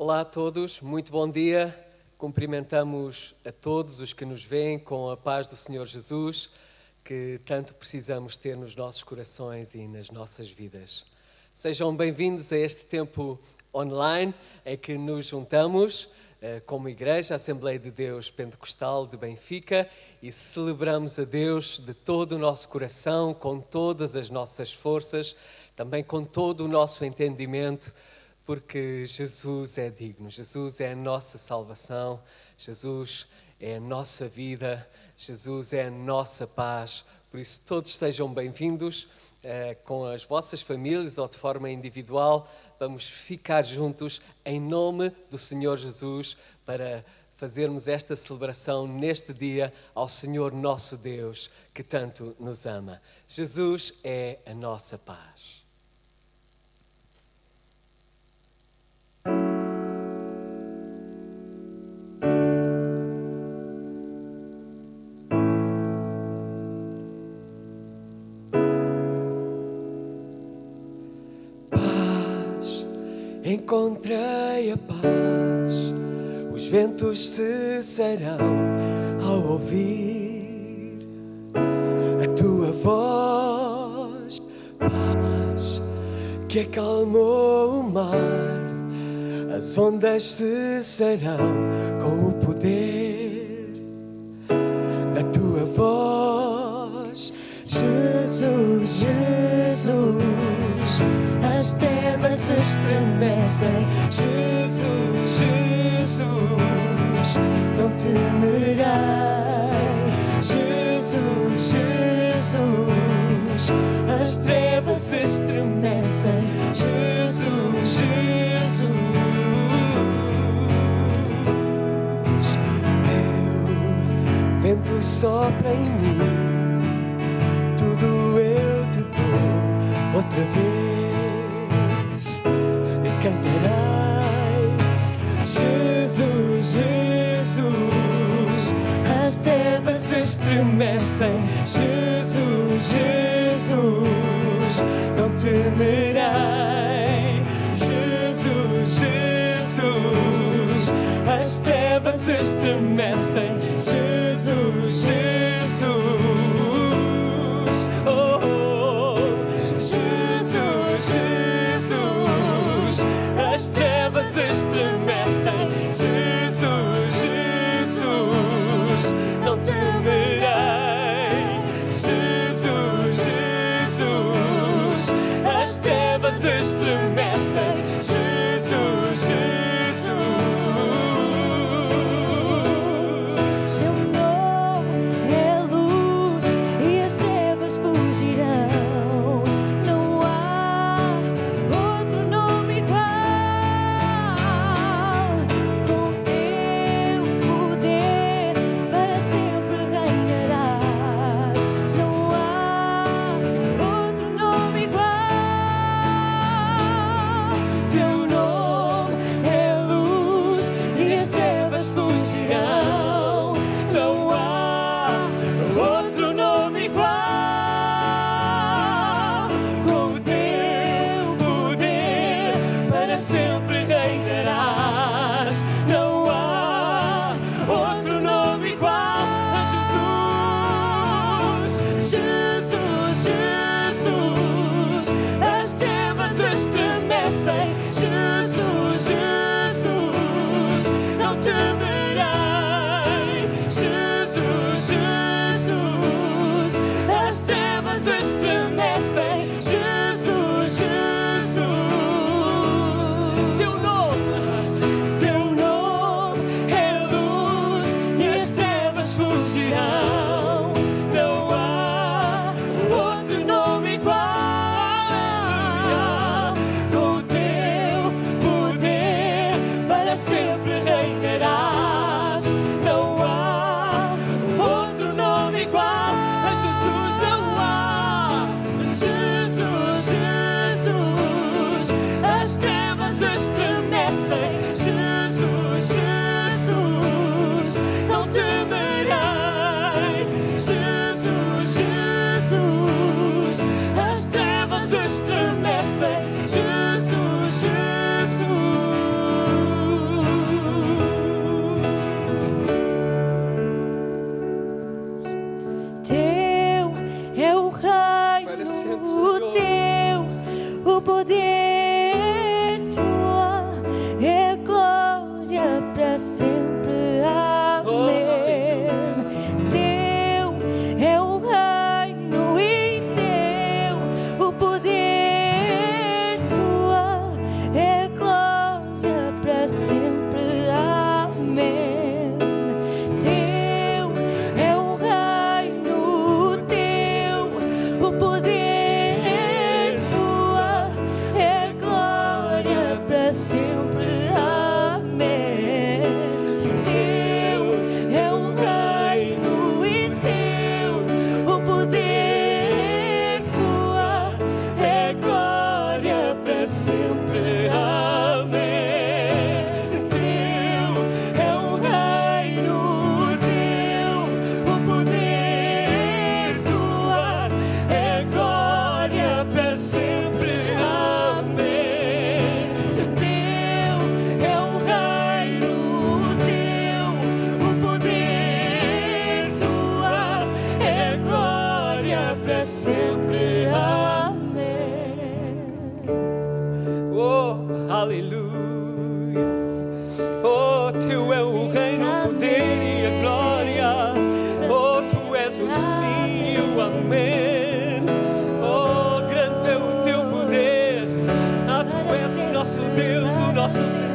Olá a todos, muito bom dia. Cumprimentamos a todos os que nos veem com a paz do Senhor Jesus, que tanto precisamos ter nos nossos corações e nas nossas vidas. Sejam bem-vindos a este tempo online em que nos juntamos como Igreja Assembleia de Deus Pentecostal de Benfica e celebramos a Deus de todo o nosso coração, com todas as nossas forças, também com todo o nosso entendimento, porque Jesus é digno, Jesus é a nossa salvação, Jesus é a nossa vida, Jesus é a nossa paz. Por isso, todos sejam bem-vindos com as vossas famílias ou de forma individual. Vamos ficar juntos em nome do Senhor Jesus para fazermos esta celebração neste dia ao Senhor nosso Deus, que tanto nos ama. Jesus é a nossa paz. Encontrei a paz, os ventos cessarão ao ouvir a tua voz. Paz que acalmou o mar, as ondas cessarão com o poder da tua voz. Jesus, Jesus, as trevas estremecem. Jesus, Jesus, não temerei. Jesus, Jesus, as trevas estremecem. Jesus, Jesus, teu vento sopra em mim, tudo eu te dou outra vez e cantarei. Jesus, Jesus, as trevas estremecem. Jesus, Jesus, não temerei. Jesus, Jesus, as trevas estremecem. Jesus, Jesus, Jesus, Jesus, as trevas estremecem. Jesus, Jesus, não temerei. Jesus, Jesus, as trevas estremecem. Jesus, Jesus. Seu nome é luz e as trevas fugirão. Não há outro nome igual. Com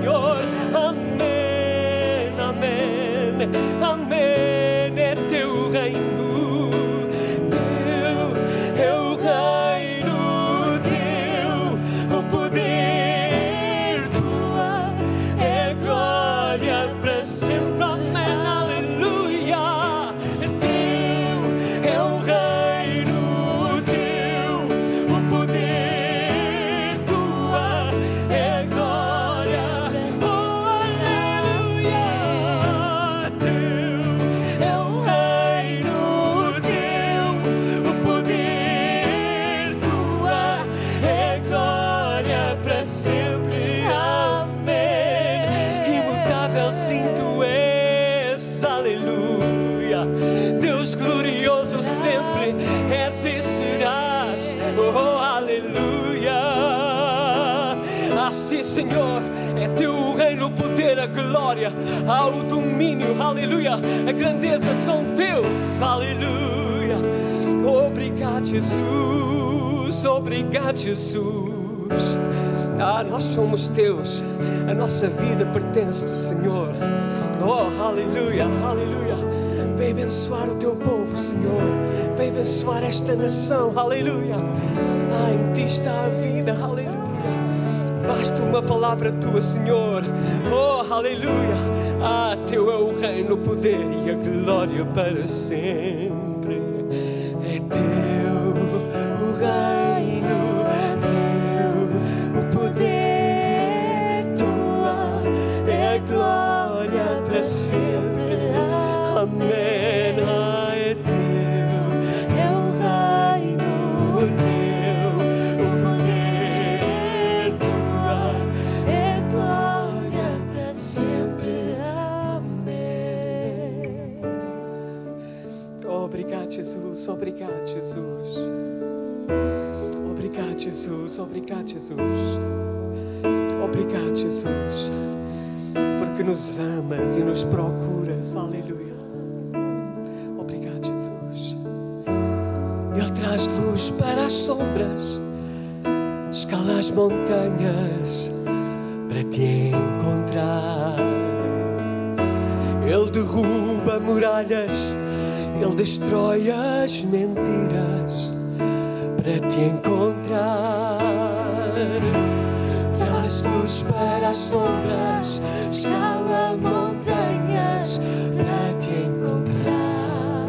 Senhor. Amém, amém, amém. É teu reino, teu é o reino, teu o poder, tua é glória para sempre. Amém, aleluia. Teu é o reino, teu o poder, tua é glória. Oh, aleluia. Teu é o reino, teu o poder, tua é glória para sempre. Amém. Imutável sim tu és, aleluia. Deus glorioso sempre és e serás, oh, aleluia. Assim, Senhor, é teu o reino, o poder, a glória, ao domínio, aleluia. A grandeza são teus, aleluia. Obrigado, Jesus, obrigado, Jesus. Ah, nós somos teus, a nossa vida pertence-te, Senhor. Oh, aleluia, aleluia. Vem abençoar o teu povo, Senhor. Vem abençoar esta nação, aleluia. Ah, em ti está a vida, aleluia. Basta uma palavra tua, Senhor. Oh, aleluia. Ah, teu é o reino, o poder e a glória para sempre. É teu o reino, teu o poder, tua é a glória para sempre. Amém. Ah, é teu é o reino, teu o poder, tua é glória para sempre. Amém. Obrigado, Jesus. Obrigado, Jesus. Obrigado, Jesus. Obrigado, Jesus. Obrigado, Jesus. Porque nos amas e nos procuras. Aleluia. Obrigado, Jesus. Ele traz luz para as sombras, escala as montanhas para te encontrar. Ele derruba muralhas, ele destrói as mentiras para te encontrar. Traz luz para as sombras, escala montanhas para te encontrar.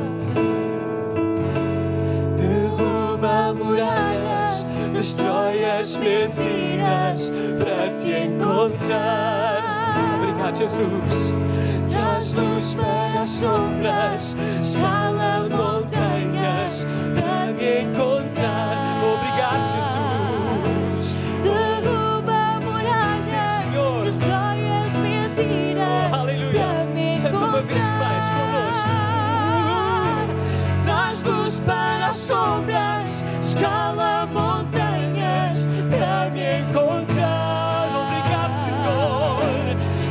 Derruba muralhas, destrói as mentiras para te encontrar. Obrigado, Jesus. Traz luz para as sombras, escala montanhas para te encontrar. Obrigado, Jesus. Derruba muralhas, destrói as mentiras para me encontrar. Uma vez mais conosco. Traz luz para as sombras, escala montanhas para me encontrar. Obrigado, Senhor.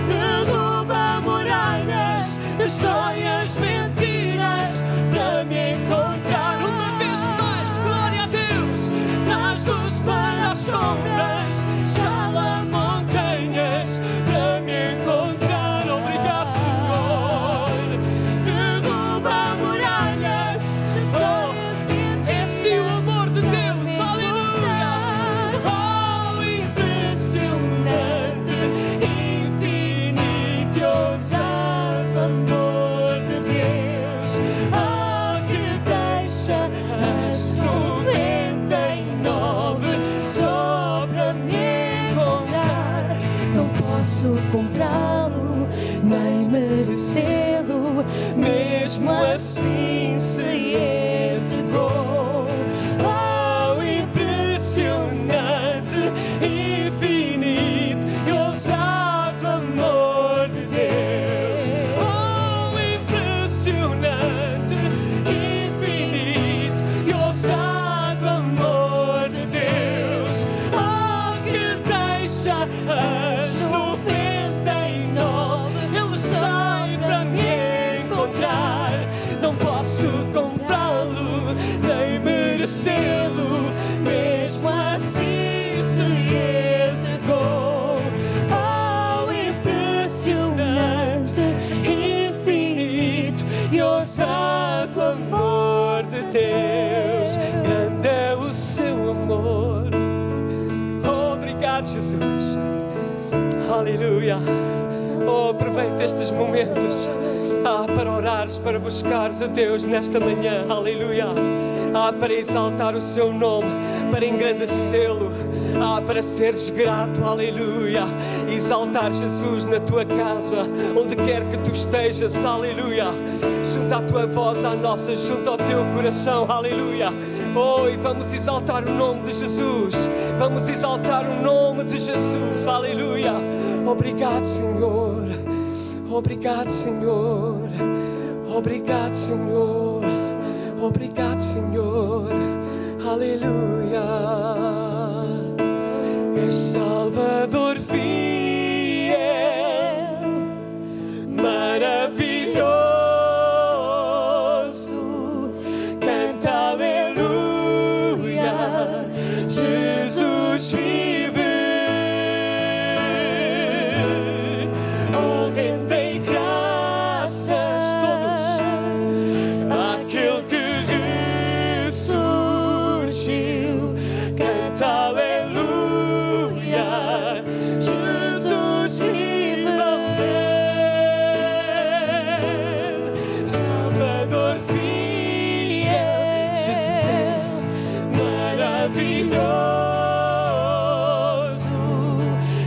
Derruba muralhas, destrói as mentiras para me encontrar. Uma vez mais, glória a Deus. Traz luz para as sombras, escala montanhas para me encontrar. Obrigado, Senhor. Derruba muralhas, destrói as mentiras. É sim o amor de Deus, aleluia. Oh, impressionante, infinito, ousado amor de Deus. Oh, que deixa as 99 só para me encontrar. Não posso comprá-lo, nem merecê-lo, mesmo assim se entregou. Oh, impressionante, infinito e ousado amor de Deus. Oh, impressionante, infinito e ousado amor de Deus. Oh, que deixa as 99 ele sai para me encontrar. Não posso comprá-lo, Aleluia. Oh, aproveita estes momentos para orares, para buscares a Deus nesta manhã. Aleluia. Para exaltar o seu nome, para engrandecê-lo, para seres grato. Aleluia. Exaltar Jesus na tua casa, onde quer que tu estejas. Aleluia. Junta a tua voz à nossa, junta ao teu coração. Aleluia. Oh, e vamos exaltar o nome de Jesus. Vamos exaltar o nome de Jesus. Aleluia. Obrigado, Senhor. Obrigado, Senhor. Obrigado, Senhor. Obrigado, Senhor. Aleluia. És Salvador fiel, maravilhoso. Canta aleluia. Jesus vive. Oh, rendei graças todos àquele que ressurgiu. Canta aleluia. Jesus vive. Salvador fiel. Jesus é maravilhoso.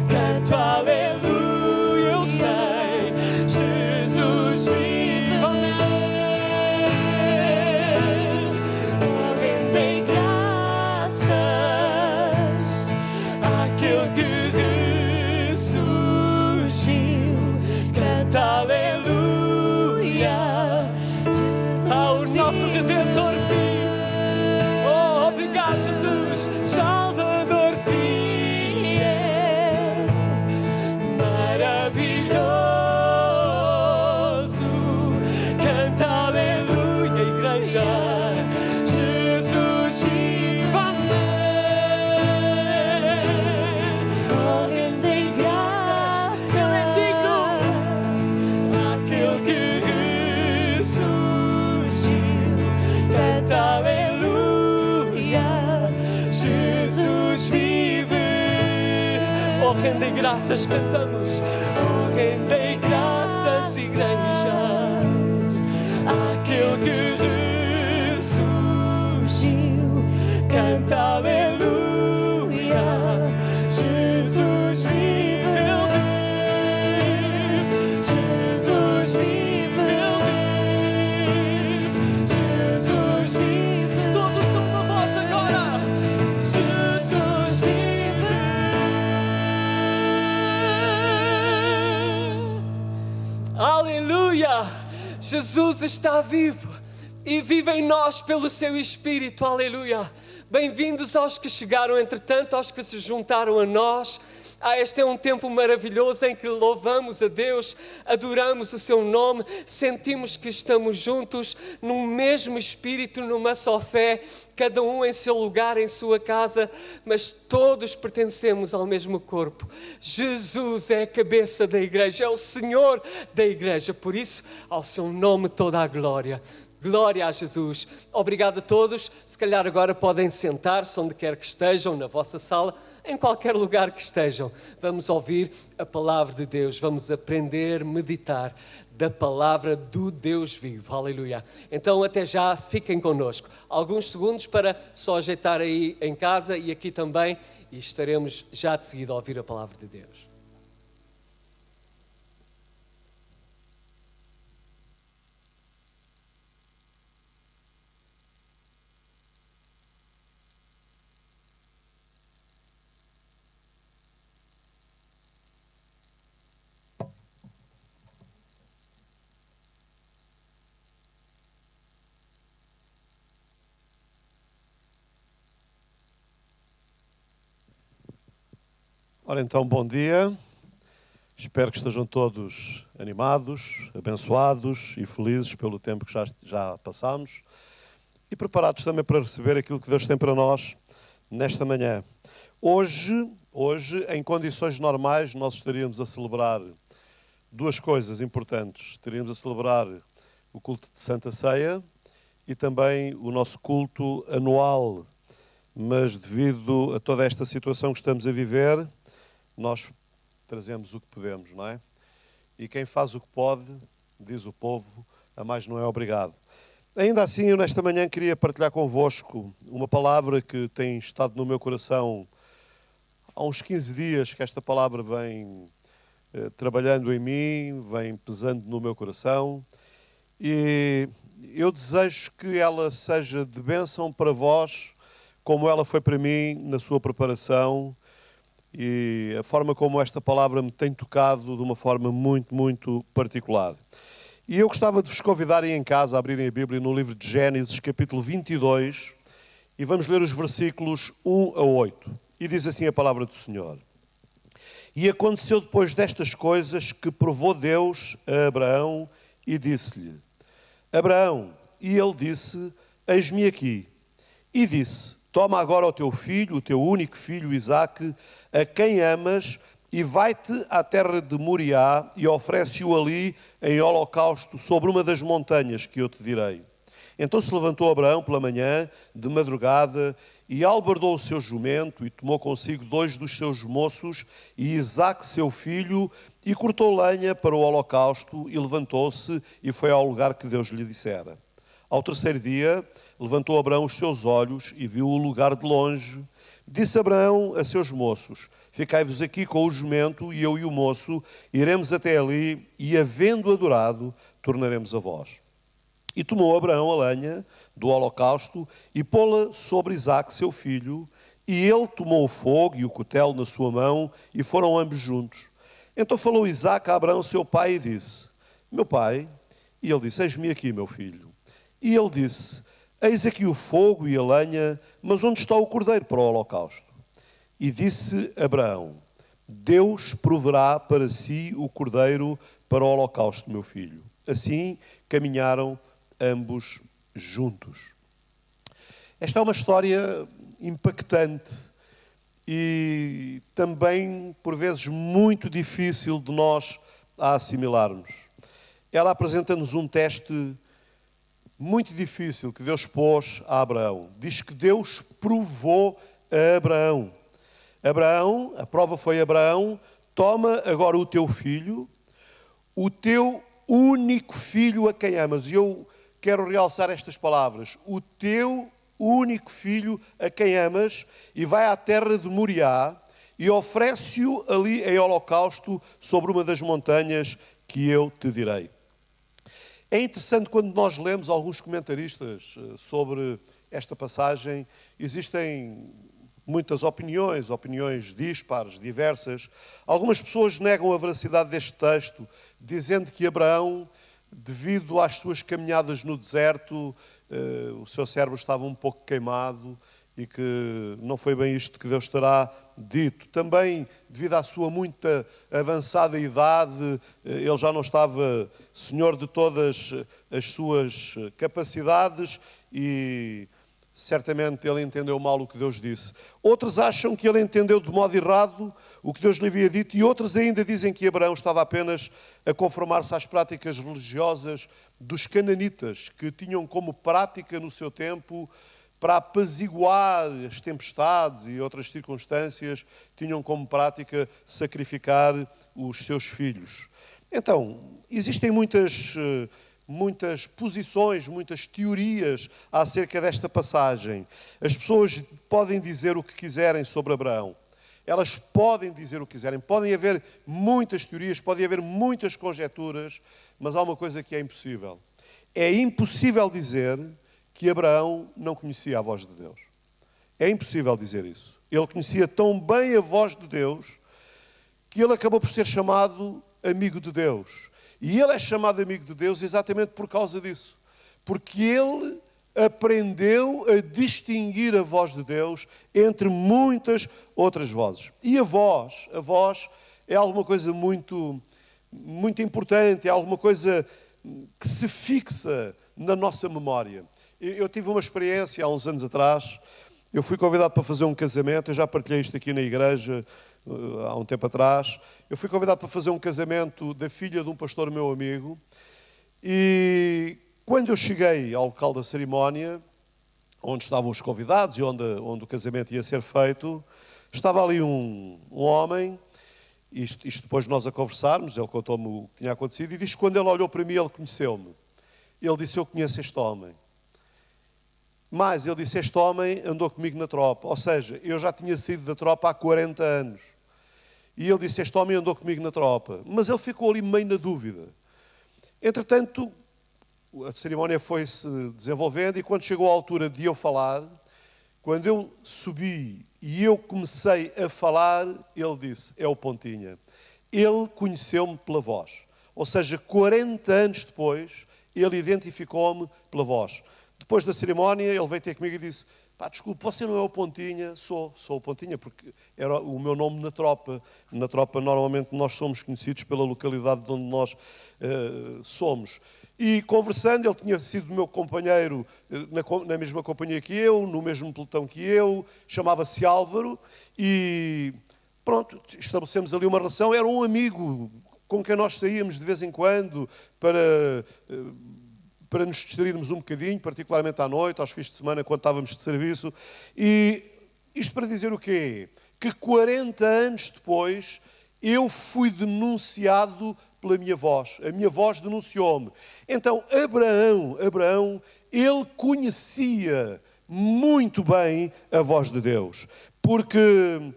Canto aleluia. Eu sei, Jesus vive. Oh, rendei graças àquele que ressurgiu. Canta aleluia. Ao nosso Redentor vive. Oh, obrigado, Jesus. Salvador fiel, maravilhoso. Canta aleluia, igreja. Jesus vive. Oh, rendei graças. Ele é digno. Aquele que ressurgiu. Canta aleluia. Jesus vive. Oh, rendei graças, cantamos. Oh, rendei graças, igrejas, àquele que ressurgiu. Canta aleluia. Jesus vive. Ele vive. Jesus vive. Ele vive. Jesus vive. Todos uma voz agora. Jesus vive. Aleluia! Jesus está vivo e vive em nós pelo seu Espírito. Aleluia! Bem-vindos aos que chegaram, entretanto, aos que se juntaram a nós. Este é um tempo maravilhoso em que louvamos a Deus, adoramos o seu nome, sentimos que estamos juntos num mesmo Espírito, numa só fé, cada um em seu lugar, em sua casa, mas todos pertencemos ao mesmo corpo. Jesus é a cabeça da igreja, é o Senhor da igreja, por isso, ao seu nome toda a glória. Glória a Jesus. Obrigado a todos. Se calhar agora podem sentar-se onde quer que estejam, na vossa sala, em qualquer lugar que estejam. Vamos ouvir a palavra de Deus, vamos aprender, meditar da palavra do Deus vivo. Aleluia. Então até já, fiquem connosco. Alguns segundos para só ajeitar aí em casa e aqui também, e estaremos já de seguida a ouvir a palavra de Deus. Ora então, bom dia. Espero que estejam todos animados, abençoados e felizes pelo tempo que já passamos e preparados também para receber aquilo que Deus tem para nós nesta manhã. Hoje, em condições normais, nós estaríamos a celebrar duas coisas importantes. Estaríamos a celebrar o culto de Santa Ceia e também o nosso culto anual. Mas devido a toda esta situação que estamos a viver, nós trazemos o que podemos, não é? E quem faz o que pode, diz o povo, a mais não é obrigado. Ainda assim, eu nesta manhã queria partilhar convosco uma palavra que tem estado no meu coração há uns 15 dias, que esta palavra vem trabalhando em mim, vem pesando no meu coração, e eu desejo que ela seja de bênção para vós, como ela foi para mim na sua preparação, e a forma como esta palavra me tem tocado de uma forma muito, muito particular. E eu gostava de vos convidar aí em casa a abrirem a Bíblia no livro de Gênesis, capítulo 22, e vamos ler os versículos 1 a 8. E diz assim a palavra do Senhor. E aconteceu depois destas coisas que provou Deus a Abraão e disse-lhe: Abraão, e ele disse: Eis-me aqui. E disse: Toma agora o teu filho, o teu único filho Isaque, a quem amas, e vai-te à terra de Moriá e oferece-o ali em holocausto sobre uma das montanhas que eu te direi. Então se levantou Abraão pela manhã, de madrugada, e albardou o seu jumento, e tomou consigo 2 dos seus moços, e Isaque seu filho, e cortou lenha para o holocausto, e levantou-se, e foi ao lugar que Deus lhe dissera. Ao terceiro dia, levantou Abraão os seus olhos, e viu o lugar de longe. Disse Abraão a seus moços: Ficai-vos aqui com o jumento, e eu e o moço iremos até ali, e havendo adorado, tornaremos a vós. E tomou Abraão a lenha do holocausto e pô-la sobre Isaque, seu filho, e ele tomou o fogo e o cutelo na sua mão, e foram ambos juntos. Então falou Isaque a Abraão, seu pai, e disse: Meu pai. E ele disse: Eis-me aqui, meu filho. E ele disse: Eis aqui o fogo e a lenha, mas onde está o cordeiro para o holocausto? E disse Abraão: Deus proverá para si o cordeiro para o holocausto, meu filho. Assim caminharam ambos juntos. Esta é uma história impactante e também, por vezes, muito difícil de nós a assimilarmos. Ela apresenta-nos um teste muito difícil que Deus pôs a Abraão. Diz que Deus provou a Abraão. Abraão, a prova foi: Abraão, toma agora o teu filho, o teu único filho a quem amas. E eu quero realçar estas palavras: o teu único filho a quem amas, e vai à terra de Moriá e oferece-o ali em holocausto sobre uma das montanhas que eu te direi. É interessante quando nós lemos alguns comentaristas sobre esta passagem, existem muitas opiniões dispares, diversas. Algumas pessoas negam a veracidade deste texto, dizendo que Abraão, devido às suas caminhadas no deserto, o seu cérebro estava um pouco queimado e que não foi bem isto que Deus terá dito. Também, devido à sua muita avançada idade, ele já não estava senhor de todas as suas capacidades e certamente ele entendeu mal o que Deus disse. Outros acham que ele entendeu de modo errado o que Deus lhe havia dito, e outros ainda dizem que Abraão estava apenas a conformar-se às práticas religiosas dos cananitas, que tinham como prática no seu tempo, para apaziguar as tempestades e outras circunstâncias, tinham como prática sacrificar os seus filhos. Então, existem muitas posições, muitas teorias acerca desta passagem. As pessoas podem dizer o que quiserem sobre Abraão. Elas podem dizer o que quiserem. Podem haver muitas teorias, podem haver muitas conjecturas, mas há uma coisa que é impossível. É impossível dizer que Abraão não conhecia a voz de Deus. É impossível dizer isso. Ele conhecia tão bem a voz de Deus que ele acabou por ser chamado amigo de Deus. E ele é chamado amigo de Deus exatamente por causa disso. Porque ele aprendeu a distinguir a voz de Deus entre muitas outras vozes. E a voz é alguma coisa muito, muito importante, é alguma coisa que se fixa na nossa memória. Eu tive uma experiência há uns anos atrás, eu fui convidado para fazer um casamento, eu já partilhei isto aqui na igreja há um tempo atrás. Eu fui convidado para fazer um casamento da filha de um pastor meu amigo, e quando eu cheguei ao local da cerimónia, onde estavam os convidados e onde o casamento ia ser feito, estava ali um homem, Isto depois de nós a conversarmos, ele contou-me o que tinha acontecido e diz que quando ele olhou para mim, ele conheceu-me. Ele disse, eu conheço este homem. Mas ele disse, este homem andou comigo na tropa. Ou seja, eu já tinha saído da tropa há 40 anos. E ele disse, este homem andou comigo na tropa. Mas ele ficou ali meio na dúvida. Entretanto, a cerimónia foi-se desenvolvendo e quando chegou a altura de eu falar, quando eu subi e eu comecei a falar, ele disse, é o Pontinha. Ele conheceu-me pela voz. Ou seja, 40 anos depois, ele identificou-me pela voz. Depois da cerimónia, ele veio ter comigo e disse, pá, desculpe, você não é o Pontinha? Sou o Pontinha, porque era o meu nome na tropa. Na tropa, normalmente, nós somos conhecidos pela localidade de onde nós somos. E conversando, ele tinha sido meu companheiro na mesma companhia que eu, no mesmo pelotão que eu, chamava-se Álvaro, e pronto, estabelecemos ali uma relação. Era um amigo com quem nós saíamos de vez em quando para nos distrairmos um bocadinho, particularmente à noite, aos fins de semana, quando estávamos de serviço. E isto para dizer o quê? Que 40 anos depois, eu fui denunciado pela minha voz. A minha voz denunciou-me. Então, Abraão, ele conhecia muito bem a voz de Deus. Porque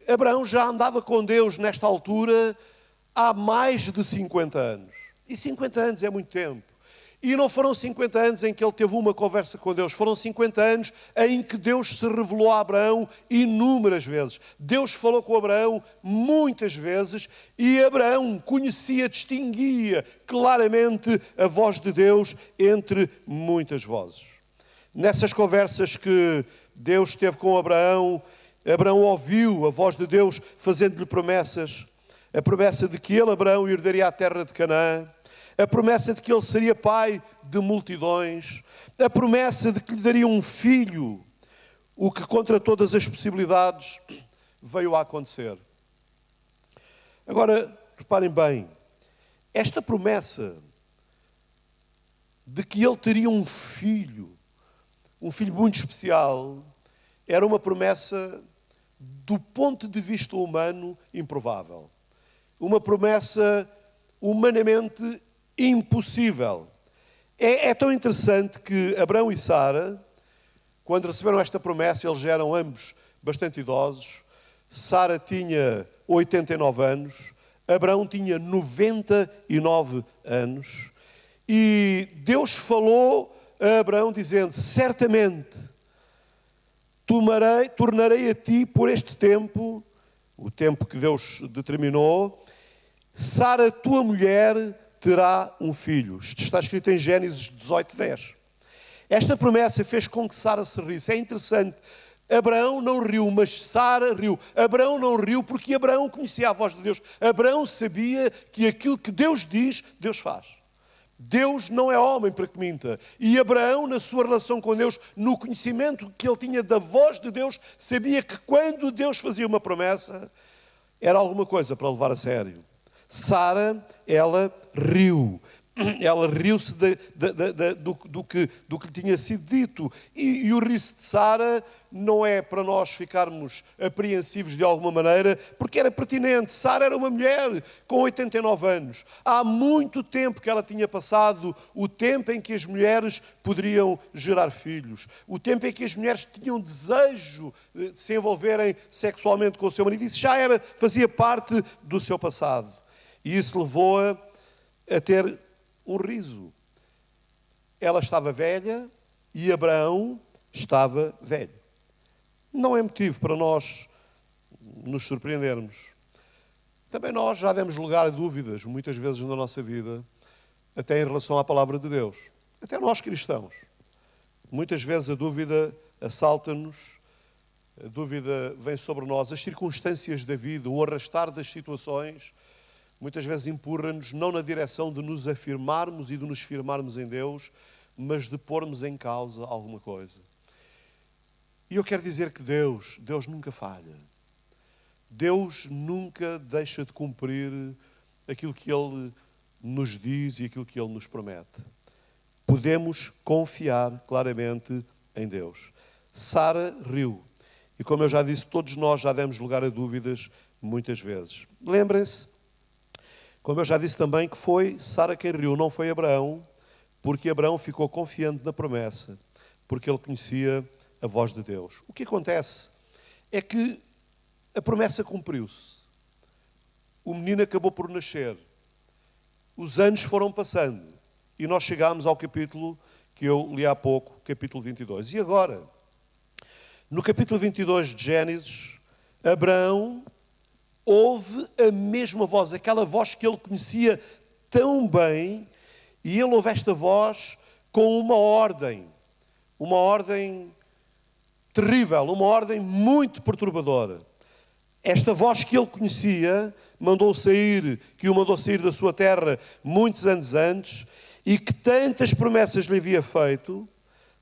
Abraão já andava com Deus nesta altura há mais de 50 anos. E 50 anos é muito tempo. E não foram 50 anos em que ele teve uma conversa com Deus, foram 50 anos em que Deus se revelou a Abraão inúmeras vezes. Deus falou com Abraão muitas vezes e Abraão conhecia, distinguia claramente a voz de Deus entre muitas vozes. Nessas conversas que Deus teve com Abraão, Abraão ouviu a voz de Deus fazendo-lhe promessas. A promessa de que ele, Abraão, herdaria a terra de Canaã. A promessa de que ele seria pai de multidões, a promessa de que lhe daria um filho, o que contra todas as possibilidades veio a acontecer. Agora, reparem bem, esta promessa de que ele teria um filho muito especial, era uma promessa, do ponto de vista humano, improvável. Uma promessa humanamente impossível. É tão interessante que Abraão e Sara, quando receberam esta promessa, eles já eram ambos bastante idosos. Sara tinha 89 anos, Abraão tinha 99 anos. E Deus falou a Abraão dizendo, certamente tornarei a ti por este tempo, o tempo que Deus determinou, Sara, tua mulher, terá um filho. Isto está escrito em Gênesis 18:10. Esta promessa fez com que Sara se risse. É interessante. Abraão não riu, mas Sara riu. Abraão não riu porque Abraão conhecia a voz de Deus. Abraão sabia que aquilo que Deus diz, Deus faz. Deus não é homem para que minta. E Abraão, na sua relação com Deus, no conhecimento que ele tinha da voz de Deus, sabia que quando Deus fazia uma promessa, era alguma coisa para levar a sério. Sara, ela riu. Ela riu-se do que lhe tinha sido dito. E o riso de Sara não é para nós ficarmos apreensivos de alguma maneira, porque era pertinente. Sara era uma mulher com 89 anos. Há muito tempo que ela tinha passado o tempo em que as mulheres poderiam gerar filhos. O tempo em que as mulheres tinham desejo de se envolverem sexualmente com o seu marido. Isso já fazia parte do seu passado. E isso levou-a a ter um riso. Ela estava velha e Abraão estava velho. Não é motivo para nós nos surpreendermos. Também nós já demos lugar a dúvidas, muitas vezes na nossa vida, até em relação à palavra de Deus. Até nós cristãos. Muitas vezes a dúvida assalta-nos, a dúvida vem sobre nós, as circunstâncias da vida, o arrastar das situações, muitas vezes empurra-nos não na direção de nos afirmarmos e de nos firmarmos em Deus, mas de pormos em causa alguma coisa. E eu quero dizer que Deus nunca falha. Deus nunca deixa de cumprir aquilo que Ele nos diz e aquilo que Ele nos promete. Podemos confiar claramente em Deus. Sara riu. E como eu já disse, todos nós já demos lugar a dúvidas muitas vezes. Lembrem-se, como eu já disse também, que foi Sara quem riu, não foi Abraão, porque Abraão ficou confiante na promessa, porque ele conhecia a voz de Deus. O que acontece é que a promessa cumpriu-se. O menino acabou por nascer. Os anos foram passando e nós chegámos ao capítulo que eu li há pouco, capítulo 22. E agora, no capítulo 22 de Gênesis, Abraão ouve a mesma voz, aquela voz que ele conhecia tão bem, e ele ouve esta voz com uma ordem terrível, uma ordem muito perturbadora. Esta voz que ele conhecia, que o mandou sair da sua terra muitos anos antes, e que tantas promessas lhe havia feito,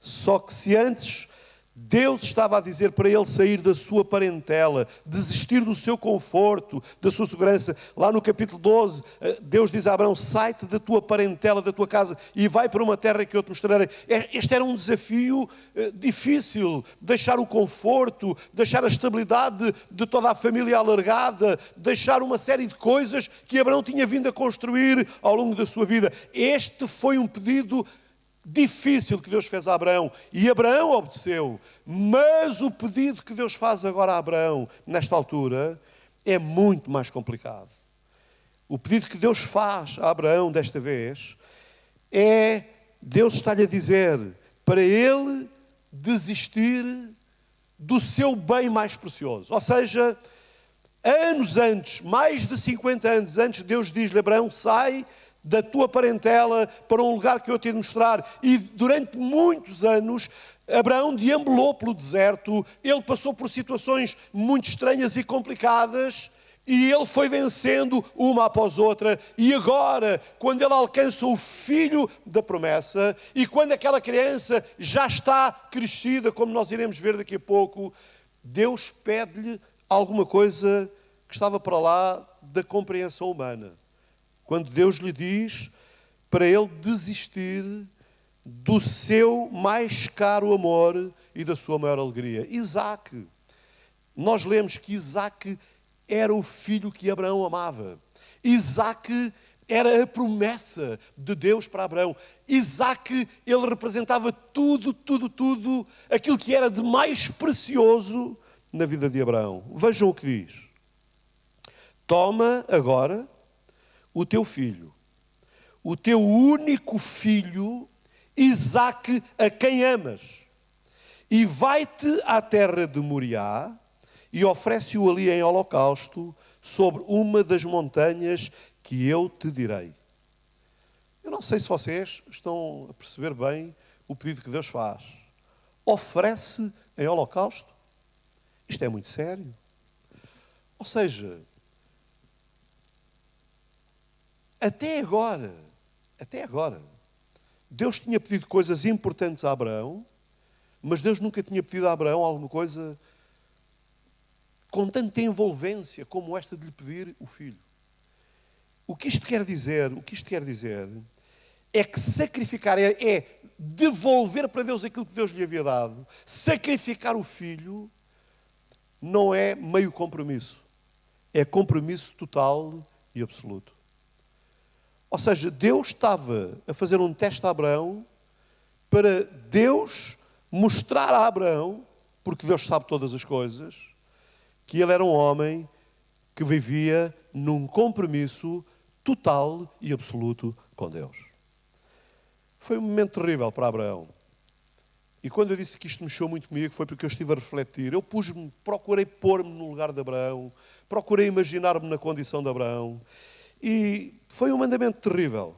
só que se antes Deus estava a dizer para ele sair da sua parentela, desistir do seu conforto, da sua segurança. Lá no capítulo 12, Deus diz a Abraão, sai-te da tua parentela, da tua casa e vai para uma terra que eu te mostrarei. Este era um desafio difícil, deixar o conforto, deixar a estabilidade de toda a família alargada, deixar uma série de coisas que Abraão tinha vindo a construir ao longo da sua vida. Este foi um pedido difícil que Deus fez a Abraão, e Abraão obedeceu, mas o pedido que Deus faz agora a Abraão, nesta altura, é muito mais complicado. O pedido que Deus faz a Abraão desta vez é, Deus está-lhe a dizer para ele desistir do seu bem mais precioso. Ou seja, anos antes, mais de 50 anos antes, Deus diz-lhe, Abraão, sai da tua parentela para um lugar que eu te ia mostrar. E durante muitos anos, Abraão deambulou pelo deserto, ele passou por situações muito estranhas e complicadas, e ele foi vencendo uma após outra. E agora, quando ele alcança o filho da promessa, e quando aquela criança já está crescida, como nós iremos ver daqui a pouco, Deus pede-lhe alguma coisa que estava para lá da compreensão humana. Quando Deus lhe diz para ele desistir do seu mais caro amor e da sua maior alegria. Isaac. Nós lemos que Isaac era o filho que Abraão amava. Isaac era a promessa de Deus para Abraão. Isaac, ele representava tudo aquilo que era de mais precioso na vida de Abraão. Vejam o que diz. Toma agora o teu filho, o teu único filho, Isaque, a quem amas, e vai-te à terra de Moriá e oferece-o ali em holocausto sobre uma das montanhas que eu te direi. Eu não sei se vocês estão a perceber bem o pedido que Deus faz. Oferece em holocausto? Isto é muito sério. Ou seja, até agora, Deus tinha pedido coisas importantes a Abraão, mas Deus nunca tinha pedido a Abraão alguma coisa com tanta envolvência como esta de lhe pedir o filho. O que isto quer dizer é que sacrificar é devolver para Deus aquilo que Deus lhe havia dado. Sacrificar o filho não é meio compromisso, é compromisso total e absoluto. Ou seja, Deus estava a fazer um teste a Abraão para Deus mostrar a Abraão, porque Deus sabe todas as coisas, que ele era um homem que vivia num compromisso total e absoluto com Deus. Foi um momento terrível para Abraão. E quando eu disse que isto mexeu muito comigo, foi porque eu estive a refletir. Eu procurei pôr-me no lugar de Abraão, procurei imaginar-me na condição de Abraão. E foi um mandamento terrível.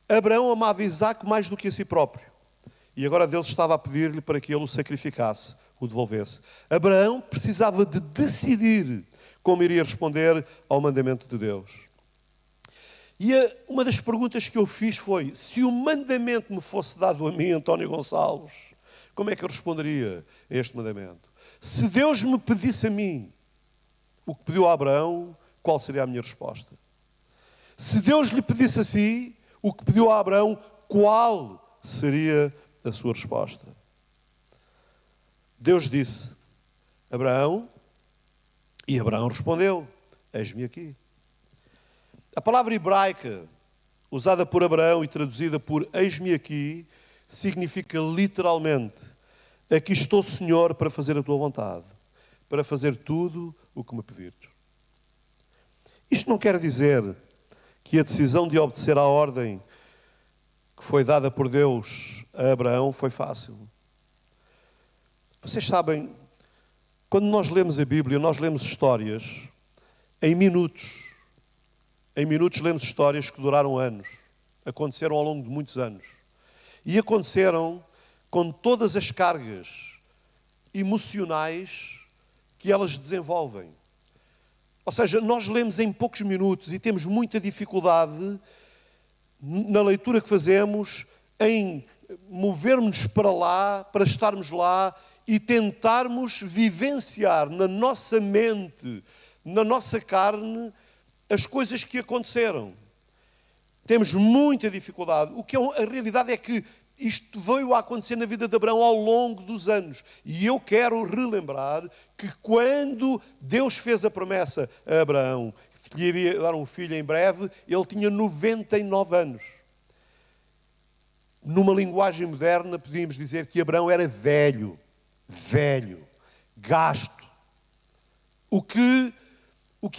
Abraão amava Isaque mais do que a si próprio. E agora Deus estava a pedir-lhe para que ele o sacrificasse, o devolvesse. Abraão precisava de decidir como iria responder ao mandamento de Deus. E uma das perguntas que eu fiz foi, se o mandamento me fosse dado a mim, António Gonçalves, como é que eu responderia a este mandamento? Se Deus me pedisse a mim o que pediu a Abraão, qual seria a minha resposta? Se Deus lhe pedisse a si o que pediu a Abraão, qual seria a sua resposta? Deus disse, Abraão, e Abraão respondeu, eis-me aqui. A palavra hebraica usada por Abraão e traduzida por eis-me aqui significa literalmente: aqui estou, Senhor, para fazer a tua vontade, para fazer tudo o que me pedires. Isto não quer dizer que a decisão de obedecer à ordem que foi dada por Deus a Abraão foi fácil. Vocês sabem, quando nós lemos a Bíblia, nós lemos histórias em minutos. Em minutos lemos histórias que duraram anos. Aconteceram ao longo de muitos anos. E aconteceram com todas as cargas emocionais que elas desenvolvem. Ou seja, nós lemos em poucos minutos e temos muita dificuldade na leitura que fazemos em movermos para lá, para estarmos lá e tentarmos vivenciar na nossa mente, na nossa carne, as coisas que aconteceram. Temos muita dificuldade. A realidade é que isto veio a acontecer na vida de Abraão ao longo dos anos. E eu quero relembrar que quando Deus fez a promessa a Abraão, que lhe iria dar um filho em breve, ele tinha 99 anos. Numa linguagem moderna, podíamos dizer que Abraão era velho, gasto. O que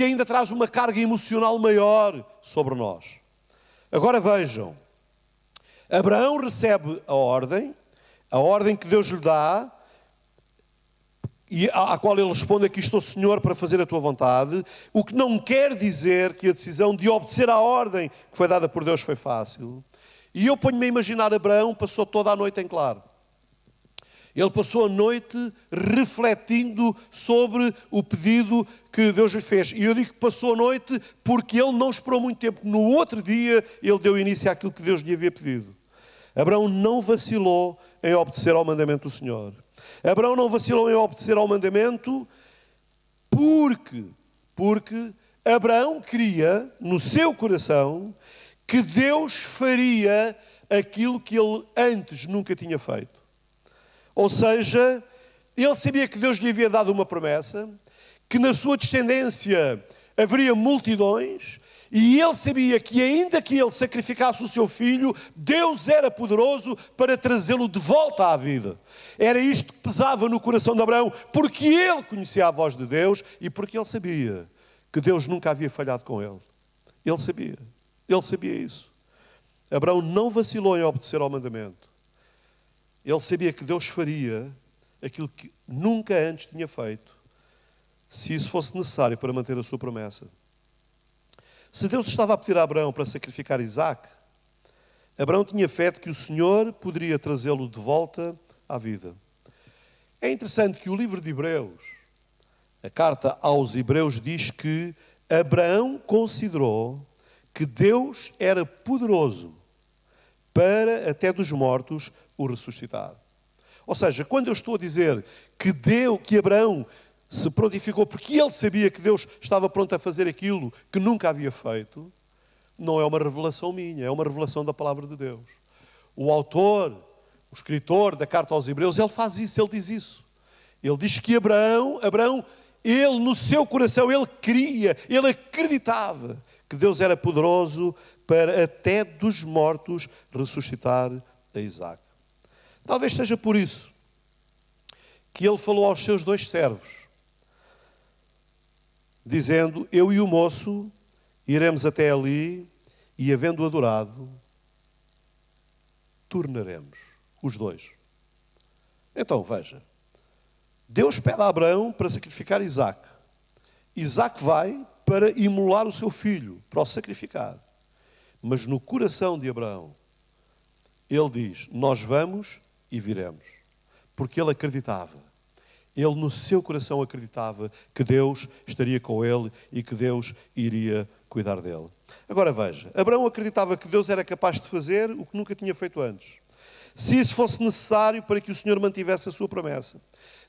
ainda traz uma carga emocional maior sobre nós. Agora vejam, Abraão recebe a ordem que Deus lhe dá, e à qual ele responde: aqui estou, Senhor, para fazer a tua vontade, o que não quer dizer que a decisão de obedecer à ordem que foi dada por Deus foi fácil. E eu ponho-me a imaginar, Abraão passou toda a noite em claro. Ele passou a noite refletindo sobre o pedido que Deus lhe fez. E eu digo que passou a noite porque ele não esperou muito tempo. No outro dia, ele deu início àquilo que Deus lhe havia pedido. Abraão não vacilou em obedecer ao mandamento do Senhor. Abraão não vacilou em obedecer ao mandamento porque Abraão queria, no seu coração, que Deus faria aquilo que ele antes nunca tinha feito. Ou seja, ele sabia que Deus lhe havia dado uma promessa, que na sua descendência haveria multidões, e ele sabia que ainda que ele sacrificasse o seu filho, Deus era poderoso para trazê-lo de volta à vida. Era isto que pesava no coração de Abraão, porque ele conhecia a voz de Deus e porque ele sabia que Deus nunca havia falhado com ele. Ele sabia isso. Abraão não vacilou em obedecer ao mandamento. Ele sabia que Deus faria aquilo que nunca antes tinha feito, se isso fosse necessário para manter a sua promessa. Se Deus estava a pedir a Abraão para sacrificar Isaque, Abraão tinha fé de que o Senhor poderia trazê-lo de volta à vida. É interessante que o livro de Hebreus, a carta aos Hebreus, diz que Abraão considerou que Deus era poderoso para, até dos mortos, o ressuscitar. Ou seja, quando eu estou a dizer que Abraão se prontificou porque ele sabia que Deus estava pronto a fazer aquilo que nunca havia feito, não é uma revelação minha, é uma revelação da palavra de Deus. O autor, o escritor da carta aos Hebreus, ele faz isso, ele diz isso. Ele diz que Abraão, ele no seu coração, ele queria, ele acreditava que Deus era poderoso para até dos mortos ressuscitar a Isaque. Talvez seja por isso que ele falou aos seus 2 servos, dizendo: eu e o moço iremos até ali e, havendo adorado, tornaremos, os 2. Então, veja, Deus pede a Abraão para sacrificar Isaque. Isaque vai para imolar o seu filho, para o sacrificar. Mas no coração de Abraão, ele diz: nós vamos e viremos. Porque ele acreditava. Ele no seu coração acreditava que Deus estaria com ele e que Deus iria cuidar dele. Agora veja, Abraão acreditava que Deus era capaz de fazer o que nunca tinha feito antes. Se isso fosse necessário para que o Senhor mantivesse a sua promessa.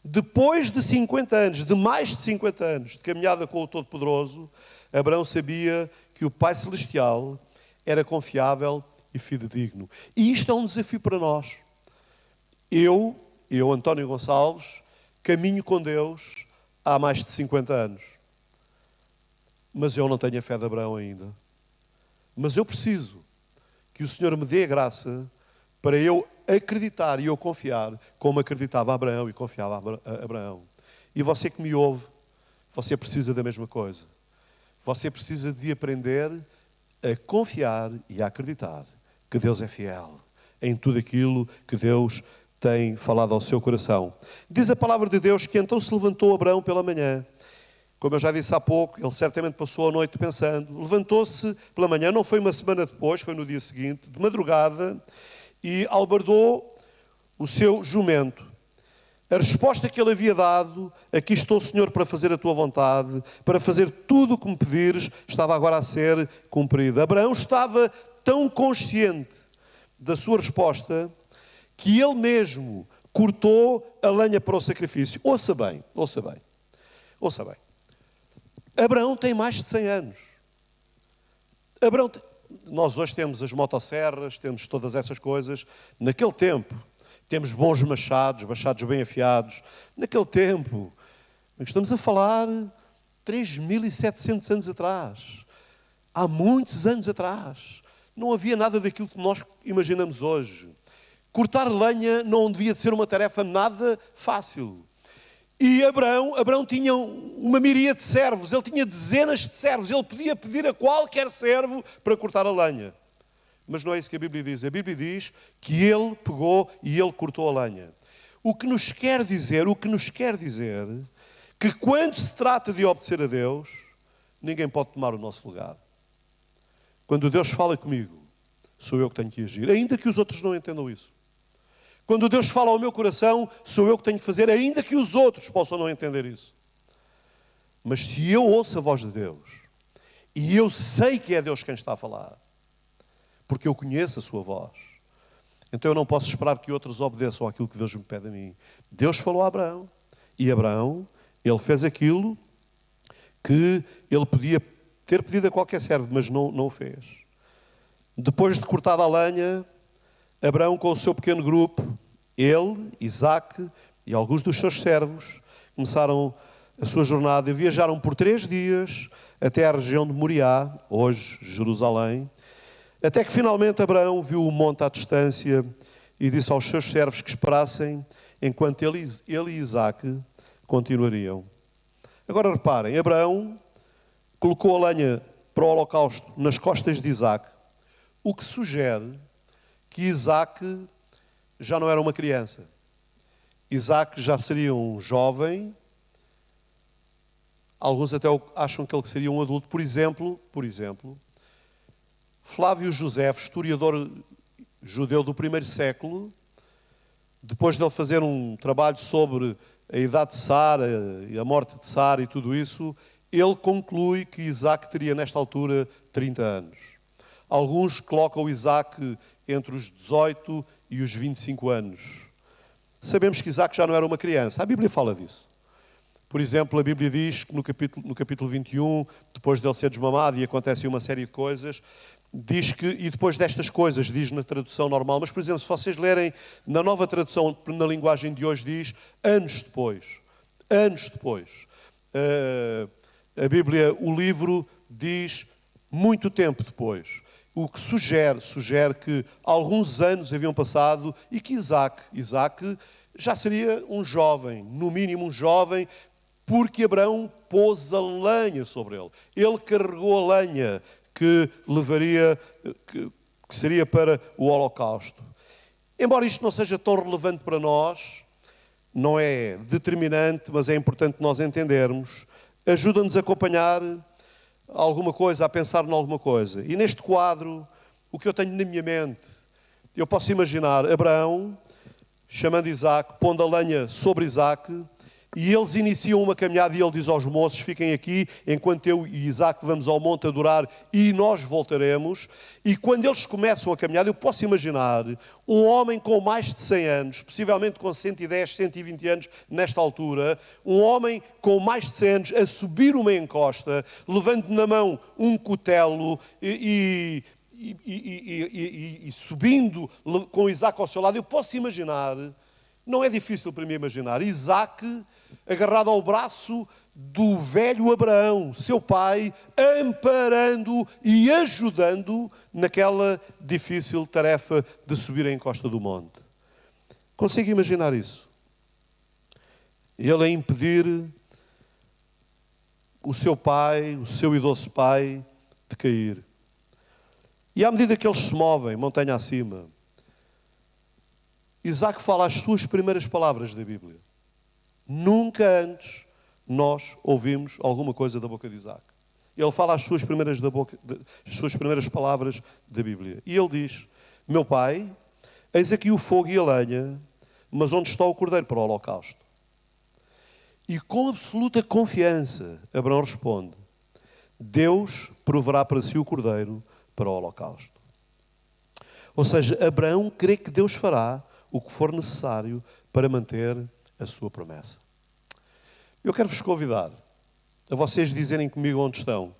Depois de 50 anos, de mais de 50 anos de caminhada com o Todo-Poderoso, Abraão sabia que o Pai Celestial era confiável e fidedigno. E isto é um desafio para nós. Eu, António Gonçalves, caminho com Deus há mais de 50 anos. mas eu não tenho a fé de Abraão ainda. Mas eu preciso que o Senhor me dê a graça para eu acreditar e eu confiar como acreditava Abraão e confiava Abraão. E você que me ouve, você precisa da mesma coisa. Você precisa de aprender a confiar e a acreditar que Deus é fiel em tudo aquilo que Deus tem falado ao seu coração. Diz a palavra de Deus que então se levantou Abraão pela manhã. Como eu já disse há pouco, ele certamente passou a noite pensando. Levantou-se pela manhã, não foi uma semana depois, foi no dia seguinte, de madrugada, e albardou o seu jumento. A resposta que ele havia dado, aqui estou, Senhor, para fazer a tua vontade, para fazer tudo o que me pedires, estava agora a ser cumprida. Abraão estava tão consciente da sua resposta que ele mesmo cortou a lenha para o sacrifício. Ouça bem, ouça bem, ouça bem. Abraão tem mais de 100 anos. Nós hoje temos as motosserras, temos todas essas coisas. Naquele tempo, temos bons machados bem afiados. Naquele tempo, estamos a falar 3.700 anos atrás. Há muitos anos atrás. Não havia nada daquilo que nós imaginamos hoje. Cortar lenha não devia de ser uma tarefa nada fácil. E Abraão tinha uma miríade de servos, ele tinha dezenas de servos, ele podia pedir a qualquer servo para cortar a lenha. Mas não é isso que a Bíblia diz. A Bíblia diz que ele pegou e ele cortou a lenha. O que nos quer dizer que quando se trata de obedecer a Deus, ninguém pode tomar o nosso lugar. Quando Deus fala comigo, sou eu que tenho que agir, ainda que os outros não entendam isso. Quando Deus fala ao meu coração, sou eu que tenho que fazer, ainda que os outros possam não entender isso. Mas se eu ouço a voz de Deus, e eu sei que é Deus quem está a falar, porque eu conheço a sua voz, então eu não posso esperar que outros obedeçam àquilo que Deus me pede a mim. Deus falou a Abraão, e Abraão, ele fez aquilo que ele podia ter pedido a qualquer servo, mas não o fez. Depois de cortada a lenha, Abraão, com o seu pequeno grupo, ele, Isaque e alguns dos seus servos, começaram a sua jornada e viajaram por 3 dias até à região de Moriá, hoje Jerusalém, até que finalmente Abraão viu o monte à distância e disse aos seus servos que esperassem enquanto ele e Isaque continuariam. Agora reparem, Abraão colocou a lenha para o holocausto nas costas de Isaque, o que sugere que Isaque já não era uma criança. Isaque já seria um jovem. Alguns até acham que ele seria um adulto. Por exemplo, Flávio José, historiador judeu do primeiro século, depois de ele fazer um trabalho sobre a idade de Sara e a morte de Sara e tudo isso, ele conclui que Isaque teria nesta altura 30 anos. Alguns colocam Isaque entre os 18 e os 25 anos. Sabemos que Isaque já não era uma criança. A Bíblia fala disso. Por exemplo, a Bíblia diz que no capítulo 21, depois dele ser desmamado e acontece uma série de coisas, diz que, e depois destas coisas, diz na tradução normal, mas, por exemplo, se vocês lerem na nova tradução, na linguagem de hoje, diz anos depois. Anos depois. A Bíblia, o livro, diz muito tempo depois. O que sugere que alguns anos haviam passado e que Isaque já seria um jovem, no mínimo um jovem, porque Abraão pôs a lenha sobre ele. Ele carregou a lenha que levaria, que seria para o holocausto. Embora isto não seja tão relevante para nós, não é determinante, mas é importante nós entendermos, ajuda-nos a acompanhar alguma coisa, a pensar em alguma coisa. E neste quadro, o que eu tenho na minha mente, eu posso imaginar Abraão chamando Isaque, pondo a lenha sobre Isaque, e eles iniciam uma caminhada e ele diz aos moços, fiquem aqui, enquanto eu e Isaque vamos ao monte adorar e nós voltaremos. E quando eles começam a caminhada, eu posso imaginar um homem com mais de 100 anos, possivelmente com 110, 120 anos nesta altura, um homem com mais de 100 anos a subir uma encosta, levando na mão um cutelo e subindo com Isaque ao seu lado. Eu posso imaginar Não é difícil para mim imaginar. Isaac agarrado ao braço do velho Abraão, seu pai, amparando e ajudando naquela difícil tarefa de subir a encosta do monte. Consigo imaginar isso? Ele a impedir o seu pai, o seu idoso pai, de cair. E à medida que eles se movem, montanha acima, Isaac fala as suas primeiras palavras da Bíblia. Nunca antes nós ouvimos alguma coisa da boca de Isaac. Ele fala as suas primeiras palavras da Bíblia. E ele diz: meu pai, eis aqui o fogo e a lenha, mas onde está o cordeiro para o holocausto? E com absoluta confiança, Abraão responde: Deus proverá para si o cordeiro para o holocausto. Ou seja, Abraão crê que Deus fará o que for necessário para manter a sua promessa. Eu quero-vos convidar a vocês dizerem comigo onde estão: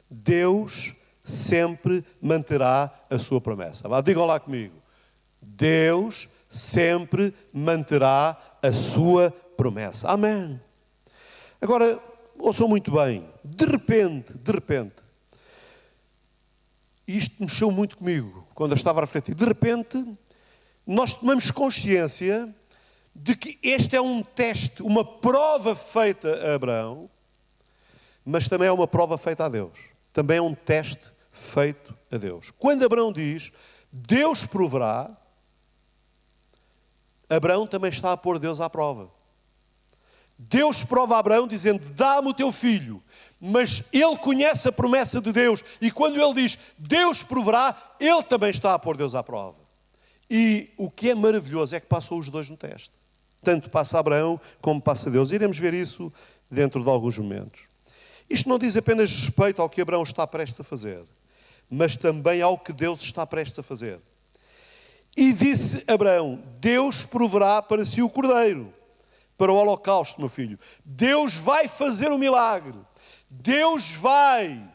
Deus sempre manterá a sua promessa. Digam lá comigo: Deus sempre manterá a sua promessa. Amém. Agora, ouçam muito bem. De repente, isto mexeu muito comigo quando eu estava a refletir. De repente, nós tomamos consciência de que este é um teste, uma prova feita a Abraão, mas também é uma prova feita a Deus. Também é um teste feito a Deus. Quando Abraão diz, Deus proverá, Abraão também está a pôr Deus à prova. Deus prova a Abraão dizendo, dá-me o teu filho. Mas ele conhece a promessa de Deus. E quando ele diz, Deus proverá, ele também está a pôr Deus à prova. E o que é maravilhoso é que passam os dois no teste. Tanto passa Abraão como passa Deus. Iremos ver isso dentro de alguns momentos. Isto não diz apenas respeito ao que Abraão está prestes a fazer, mas também ao que Deus está prestes a fazer. E disse Abraão, Deus proverá para si o cordeiro, para o holocausto, meu filho. Deus vai fazer um milagre. Deus vai,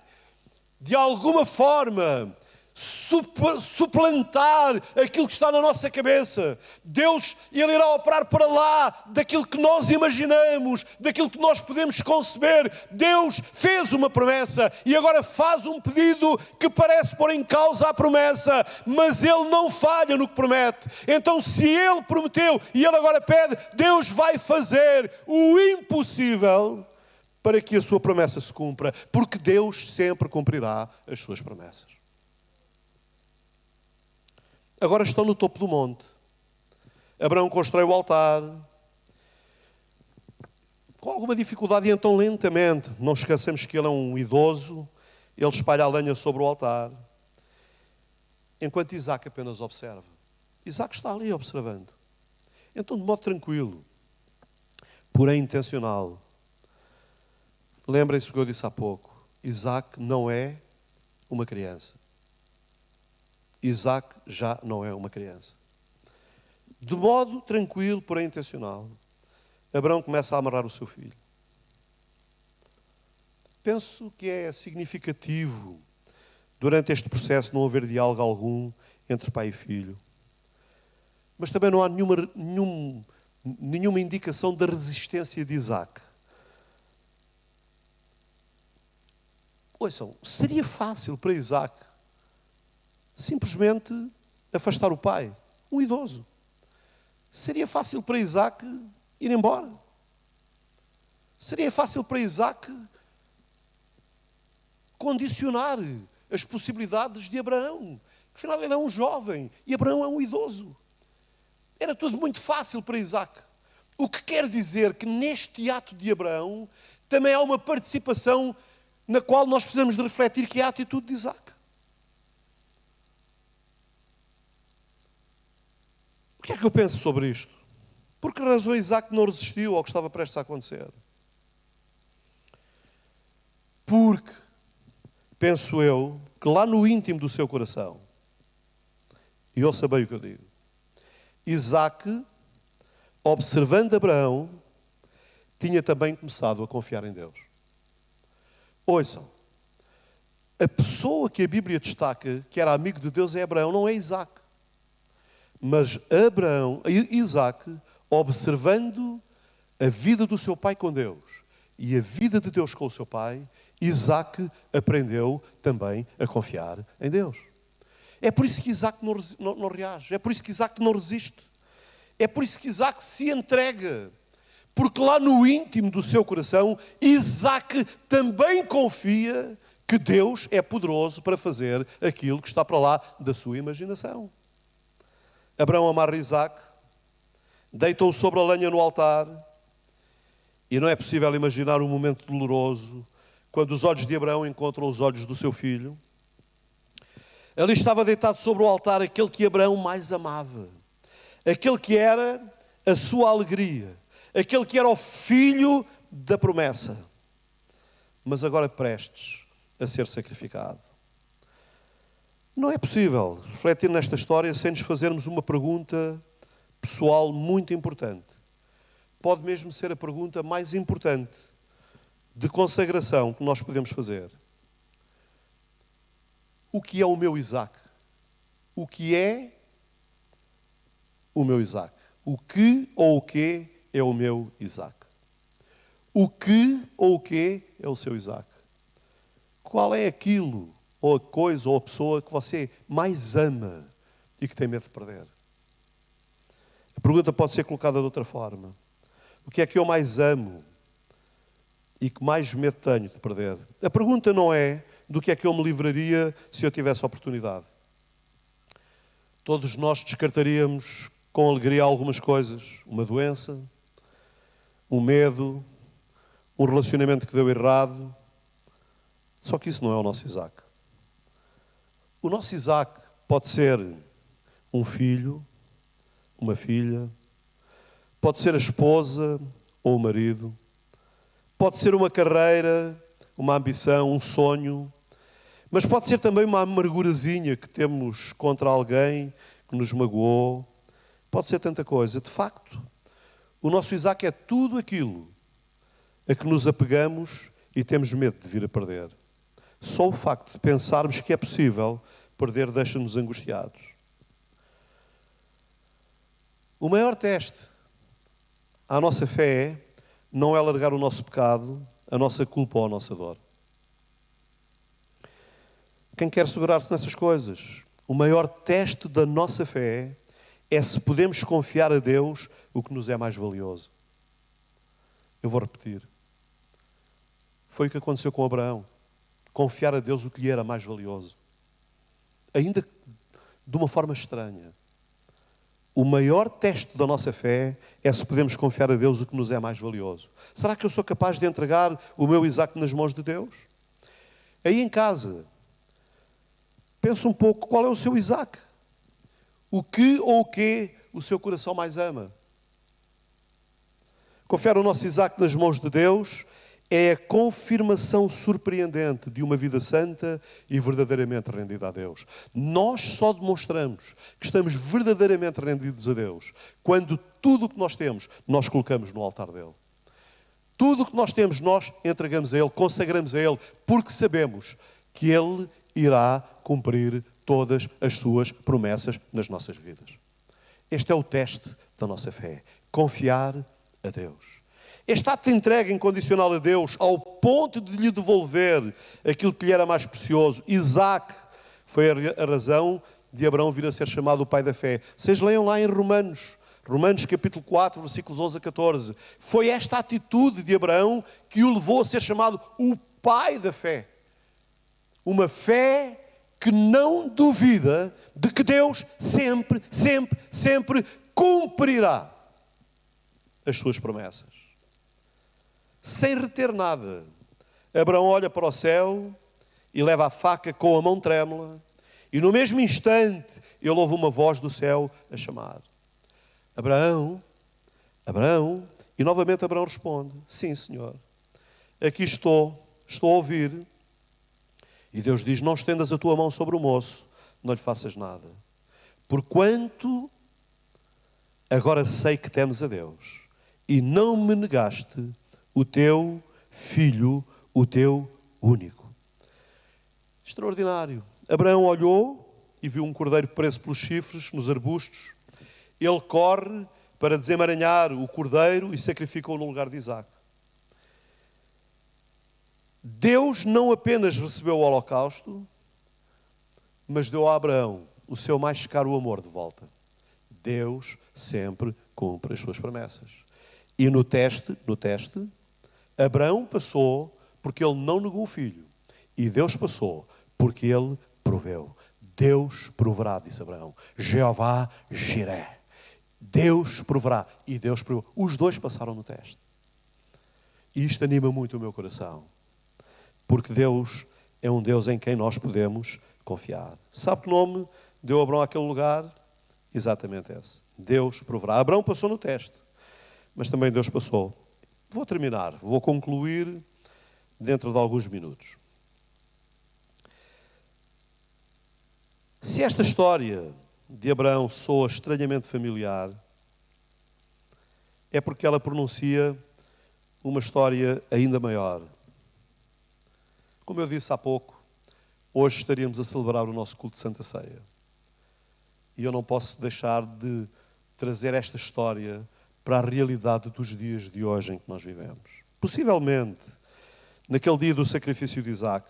de alguma forma, suplantar aquilo que está na nossa cabeça. Deus, Ele irá operar para lá daquilo que nós imaginamos, daquilo que nós podemos conceber. Deus fez uma promessa e agora faz um pedido que parece pôr em causa a promessa, mas Ele não falha no que promete. Então, se Ele prometeu e Ele agora pede, Deus vai fazer o impossível para que a sua promessa se cumpra, porque Deus sempre cumprirá as suas promessas. Agora estão no topo do monte. Abraão constrói o altar. Com alguma dificuldade e então lentamente. Não esquecemos que ele é um idoso. Ele espalha a lenha sobre o altar. Enquanto Isaac apenas observa. Isaac está ali observando. Então, de modo tranquilo, porém intencional. Lembrem-se do que eu disse há pouco. Isaac não é uma criança. Isaac já não é uma criança. De modo tranquilo, porém intencional, Abraão começa a amarrar o seu filho. Penso que é significativo, durante este processo, não haver diálogo algum entre pai e filho. Mas também não há nenhuma indicação da resistência de Isaac. Ouçam, seria fácil para Isaac simplesmente afastar o pai, um idoso. Seria fácil para Isaac ir embora. Seria fácil para Isaac condicionar as possibilidades de Abraão. Afinal, ele é um jovem e Abraão é um idoso. Era tudo muito fácil para Isaac. O que quer dizer que neste ato de Abraão também há uma participação na qual nós precisamos de refletir, que é a atitude de Isaac. O que é que eu penso sobre isto? Por que razão Isaac não resistiu ao que estava prestes a acontecer? Porque, penso eu, que lá no íntimo do seu coração, e ouça bem o que eu digo, Isaac, observando Abraão, tinha também começado a confiar em Deus. Ouçam, a pessoa que a Bíblia destaca, que era amigo de Deus, é Abraão, não é Isaac. Mas Isaac observando a vida do seu pai com Deus e a vida de Deus com o seu pai, Isaac aprendeu também a confiar em Deus. É por isso que Isaac não reage, é por isso que Isaac não resiste, é por isso que Isaac se entrega, porque lá no íntimo do seu coração, Isaac também confia que Deus é poderoso para fazer aquilo que está para lá da sua imaginação. Abraão amarra Isaac, deita-o sobre a lenha no altar, e não é possível imaginar um momento doloroso quando os olhos de Abraão encontram os olhos do seu filho. Ali estava deitado sobre o altar aquele que Abraão mais amava, aquele que era a sua alegria, aquele que era o filho da promessa, mas agora prestes a ser sacrificado. Não é possível refletir nesta história sem nos fazermos uma pergunta pessoal muito importante. Pode mesmo ser a pergunta mais importante de consagração que nós podemos fazer. O que é o meu Isaac? O que é o meu Isaac? O que ou o que é o meu Isaac? O que ou o que é o seu Isaac? Qual é aquilo, ou a coisa, ou a pessoa que você mais ama e que tem medo de perder? A pergunta pode ser colocada de outra forma. O que é que eu mais amo e que mais medo tenho de perder? A pergunta não é do que é que eu me livraria se eu tivesse a oportunidade. Todos nós descartaríamos com alegria algumas coisas. Uma doença, um medo, um relacionamento que deu errado. Só que isso não é o nosso Isaac. O nosso Isaac pode ser um filho, uma filha, pode ser a esposa ou o marido, pode ser uma carreira, uma ambição, um sonho, mas pode ser também uma amargurazinha que temos contra alguém que nos magoou. Pode ser tanta coisa. De facto, o nosso Isaac é tudo aquilo a que nos apegamos e temos medo de vir a perder. Só o facto de pensarmos que é possível perder deixa-nos angustiados. O maior teste à nossa fé não é largar o nosso pecado, a nossa culpa ou a nossa dor. Quem quer segurar-se nessas coisas? O maior teste da nossa fé é se podemos confiar a Deus o que nos é mais valioso. Eu vou repetir. Foi o que aconteceu com Abraão. Confiar a Deus o que lhe era mais valioso. Ainda de uma forma estranha. O maior teste da nossa fé é se podemos confiar a Deus o que nos é mais valioso. Será que eu sou capaz de entregar o meu Isaac nas mãos de Deus? Aí em casa, pensa um pouco qual é o seu Isaac. O que ou o que o seu coração mais ama? Confiar o nosso Isaac nas mãos de Deus é a confirmação surpreendente de uma vida santa e verdadeiramente rendida a Deus. Nós só demonstramos que estamos verdadeiramente rendidos a Deus quando tudo o que nós temos, nós colocamos no altar dele. Tudo o que nós temos, nós entregamos a Ele, consagramos a Ele, porque sabemos que Ele irá cumprir todas as suas promessas nas nossas vidas. Este é o teste da nossa fé. Confiar a Deus. Este ato de entrega incondicional a Deus, ao ponto de lhe devolver aquilo que lhe era mais precioso, Isaac, foi a razão de Abraão vir a ser chamado o pai da fé. Vocês leiam lá em Romanos capítulo 4, versículos 11 a 14. Foi esta atitude de Abraão que o levou a ser chamado o pai da fé. Uma fé que não duvida de que Deus sempre, sempre, sempre cumprirá as suas promessas. Sem reter nada. Abraão olha para o céu e leva a faca com a mão trêmula, e no mesmo instante ele ouve uma voz do céu a chamar. Abraão, Abraão, e novamente Abraão responde, sim, Senhor, aqui estou a ouvir. E Deus diz, não estendas a tua mão sobre o moço, não lhe faças nada. Porquanto agora sei que temes a Deus, e não me negaste o teu filho, o teu único. Extraordinário. Abraão olhou e viu um cordeiro preso pelos chifres nos arbustos. Ele corre para desemaranhar o cordeiro e sacrificou no lugar de Isaac. Deus não apenas recebeu o holocausto, mas deu a Abraão o seu mais caro amor de volta. Deus sempre cumpre as suas promessas. E no teste, Abraão passou porque ele não negou o filho. E Deus passou porque ele proveu. Deus proverá, disse Abraão. Jeová Jiré. Deus proverá. E Deus provou. Os dois passaram no teste. E isto anima muito o meu coração. Porque Deus é um Deus em quem nós podemos confiar. Sabe que nome deu Abraão àquele lugar? Exatamente esse. Deus proverá. Abraão passou no teste, mas também Deus passou. Vou terminar, vou concluir dentro de alguns minutos. Se esta história de Abraão soa estranhamente familiar, é porque ela pronuncia uma história ainda maior. Como eu disse há pouco, hoje estaríamos a celebrar o nosso culto de Santa Ceia. E eu não posso deixar de trazer esta história para a realidade dos dias de hoje em que nós vivemos. Possivelmente, naquele dia do sacrifício de Isaac,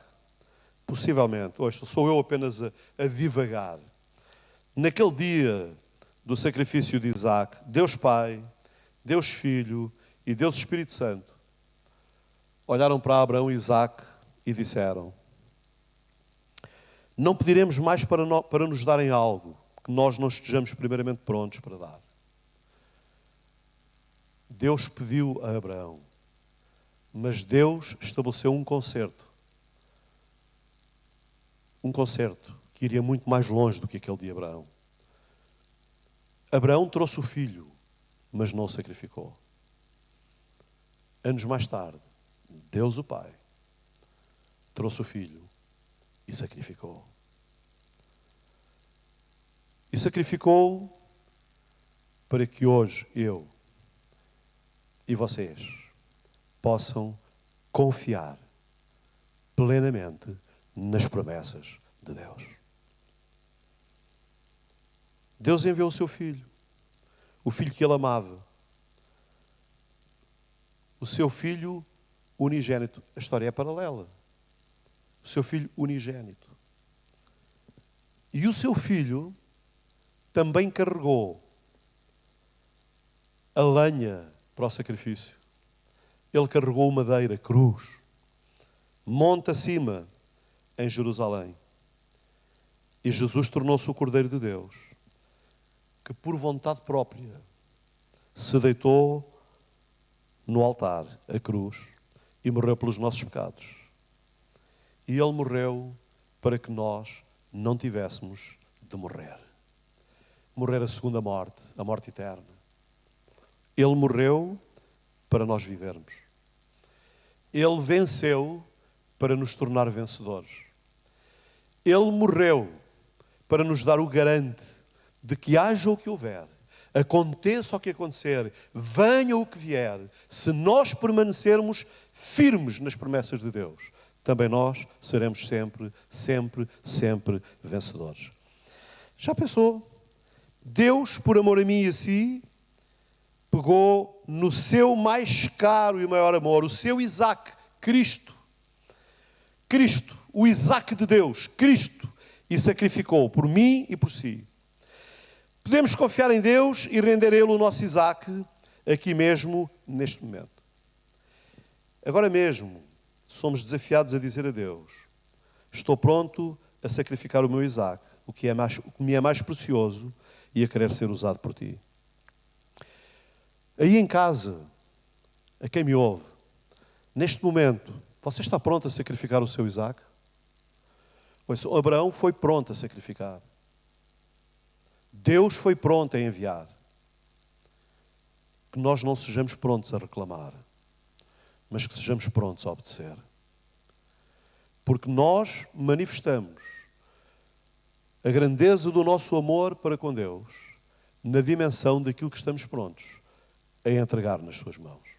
possivelmente, hoje sou eu apenas a divagar, naquele dia do sacrifício de Isaac, Deus Pai, Deus Filho e Deus Espírito Santo olharam para Abraão e Isaac e disseram: não pediremos mais para nos darem algo que nós não estejamos primeiramente prontos para dar. Deus pediu a Abraão, mas Deus estabeleceu um concerto. Um concerto que iria muito mais longe do que aquele de Abraão. Abraão trouxe o filho, mas não o sacrificou. Anos mais tarde, Deus o Pai trouxe o filho e sacrificou. E sacrificou para que hoje eu e vocês possam confiar plenamente nas promessas de Deus. Deus enviou o seu filho, o filho que ele amava, o seu filho unigênito. A história é paralela. O seu filho unigênito. E o seu filho também carregou a lenha para o sacrifício. Ele carregou o madeira, cruz, monte acima, em Jerusalém. E Jesus tornou-se o Cordeiro de Deus, que por vontade própria se deitou no altar, a cruz, e morreu pelos nossos pecados. E Ele morreu para que nós não tivéssemos de morrer. Morrer a segunda morte, a morte eterna. Ele morreu para nós vivermos. Ele venceu para nos tornar vencedores. Ele morreu para nos dar o garante de que haja o que houver, aconteça o que acontecer, venha o que vier, se nós permanecermos firmes nas promessas de Deus, também nós seremos sempre, sempre, sempre vencedores. Já pensou? Deus, por amor a mim e a si, pegou no seu mais caro e maior amor, o seu Isaac, Cristo. Cristo, o Isaac de Deus, Cristo, e sacrificou por mim e por si. Podemos confiar em Deus e render a Ele o nosso Isaac aqui mesmo, neste momento. Agora mesmo, somos desafiados a dizer a Deus: estou pronto a sacrificar o meu Isaac, o que me é mais precioso, e a querer ser usado por ti. Aí em casa, a quem me ouve, neste momento, você está pronto a sacrificar o seu Isaac? Pois Abraão foi pronto a sacrificar. Deus foi pronto a enviar. Que nós não sejamos prontos a reclamar, mas que sejamos prontos a obedecer. Porque nós manifestamos a grandeza do nosso amor para com Deus na dimensão daquilo que estamos prontos a entregar nas suas mãos.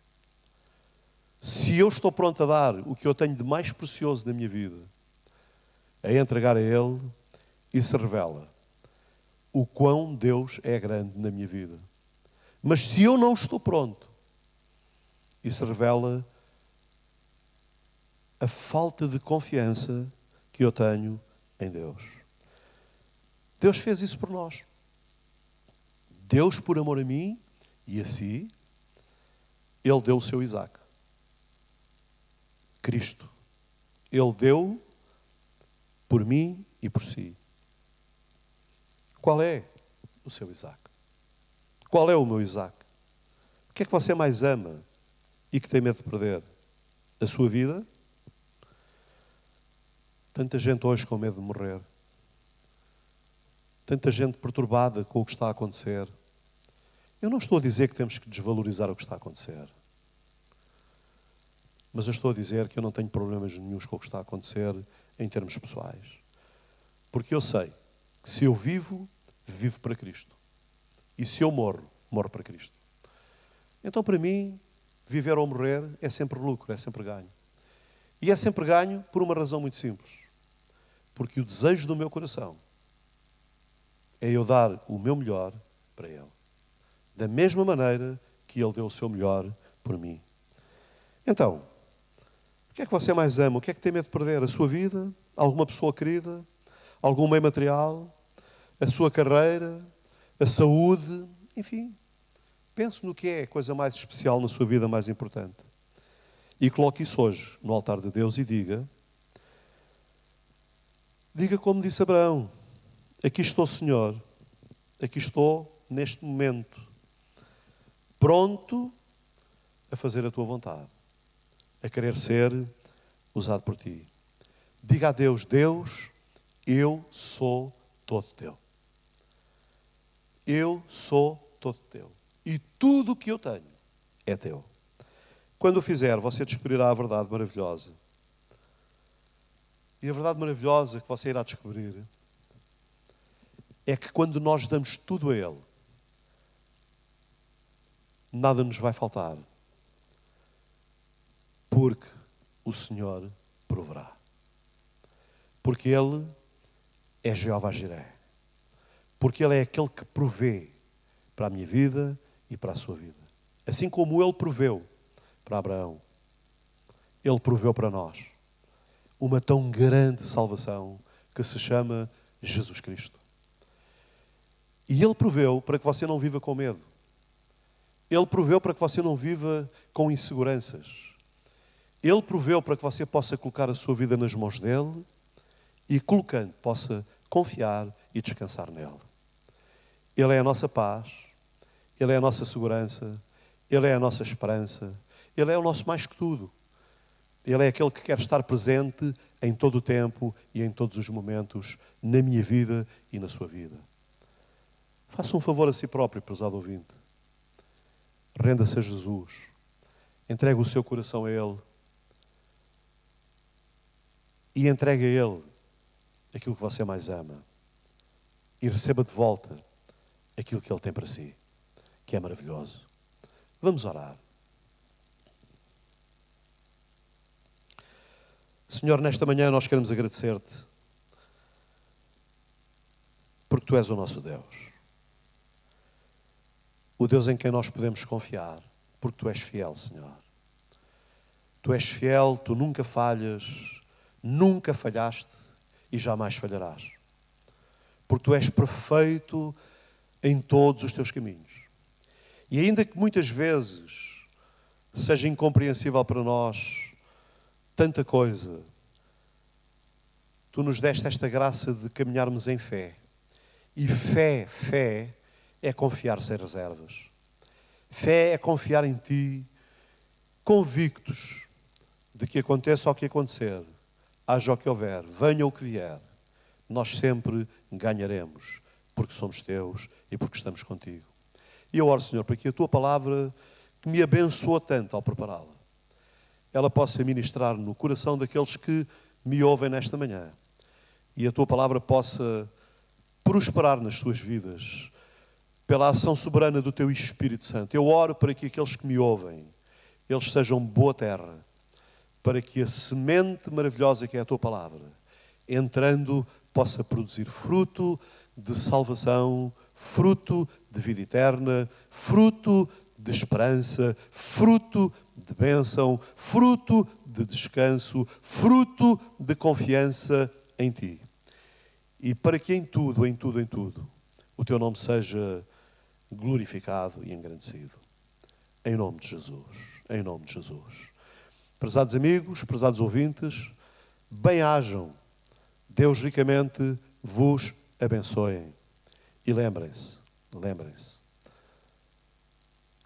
Se eu estou pronto a dar o que eu tenho de mais precioso na minha vida, a entregar a Ele, isso revela o quão Deus é grande na minha vida. Mas se eu não estou pronto, isso revela a falta de confiança que eu tenho em Deus. Deus fez isso por nós. Deus, por amor a mim e a si, Ele deu o seu Isaac. Cristo. Ele deu por mim e por si. Qual é o seu Isaac? Qual é o meu Isaac? O que é que você mais ama e que tem medo de perder? A sua vida? Tanta gente hoje com medo de morrer. Tanta gente perturbada com o que está a acontecer. Eu não estou a dizer que temos que desvalorizar o que está a acontecer. Mas eu estou a dizer que eu não tenho problemas nenhuns com o que está a acontecer em termos pessoais. Porque eu sei que se eu vivo, vivo para Cristo. E se eu morro, morro para Cristo. Então, para mim, viver ou morrer é sempre lucro, é sempre ganho. E é sempre ganho por uma razão muito simples. Porque o desejo do meu coração é eu dar o meu melhor para Ele. Da mesma maneira que Ele deu o seu melhor por mim. Então, o que é que você mais ama? O que é que tem medo de perder? A sua vida? Alguma pessoa querida? Algum bem material? A sua carreira? A saúde? Enfim, pense no que é a coisa mais especial na sua vida, mais importante. E coloque isso hoje no altar de Deus e diga como disse Abraão, aqui estou, Senhor, aqui estou neste momento, pronto a fazer a tua vontade, a querer ser usado por ti. Diga a Deus, Deus, eu sou todo teu. Eu sou todo teu. E tudo o que eu tenho é teu. Quando o fizer, você descobrirá a verdade maravilhosa. E a verdade maravilhosa que você irá descobrir é que quando nós damos tudo a Ele, nada nos vai faltar. Porque o Senhor proverá. Porque Ele é Jeová Jiré. Porque Ele é aquele que provê para a minha vida e para a sua vida. Assim como Ele proveu para Abraão, Ele proveu para nós uma tão grande salvação que se chama Jesus Cristo. E Ele proveu para que você não viva com medo. Ele proveu para que você não viva com inseguranças. Ele proveu para que você possa colocar a sua vida nas mãos dEle e, colocando, possa confiar e descansar nele. Ele é a nossa paz, Ele é a nossa segurança, Ele é a nossa esperança, Ele é o nosso mais que tudo. Ele é aquele que quer estar presente em todo o tempo e em todos os momentos, na minha vida e na sua vida. Faça um favor a si próprio, prezado ouvinte. Renda-se a Jesus. Entregue o seu coração a Ele. E entregue a Ele aquilo que você mais ama. E receba de volta aquilo que Ele tem para si, que é maravilhoso. Vamos orar. Senhor, nesta manhã nós queremos agradecer-te porque Tu és o nosso Deus. O Deus em quem nós podemos confiar, porque Tu és fiel, Senhor. Tu és fiel, Tu nunca falhas, nunca falhaste e jamais falharás. Porque Tu és perfeito em todos os Teus caminhos. E ainda que muitas vezes seja incompreensível para nós tanta coisa, Tu nos deste esta graça de caminharmos em fé. E fé é confiar sem reservas. Fé é confiar em Ti, convictos de que aconteça o que acontecer, haja o que houver, venha o que vier, nós sempre ganharemos, porque somos Teus e porque estamos Contigo. E eu oro, Senhor, para que a Tua palavra, que me abençoou tanto ao prepará-la, ela possa ministrar no coração daqueles que me ouvem nesta manhã. E a Tua palavra possa prosperar nas suas vidas, pela ação soberana do Teu Espírito Santo. Eu oro para que aqueles que me ouvem, eles sejam boa terra, para que a semente maravilhosa que é a Tua palavra, entrando, possa produzir fruto de salvação fruto de vida eterna, fruto de esperança, fruto de bênção, fruto de descanso, fruto de confiança em Ti. E para que em tudo, o Teu nome seja glorificado e engrandecido. Em nome de Jesus. Em nome de Jesus. Prezados amigos, prezados ouvintes, bem-ajam. Deus ricamente vos abençoe. E lembrem-se,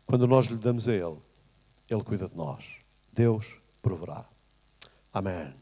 quando nós lhe damos a Ele, Ele cuida de nós. Deus proverá. Amém.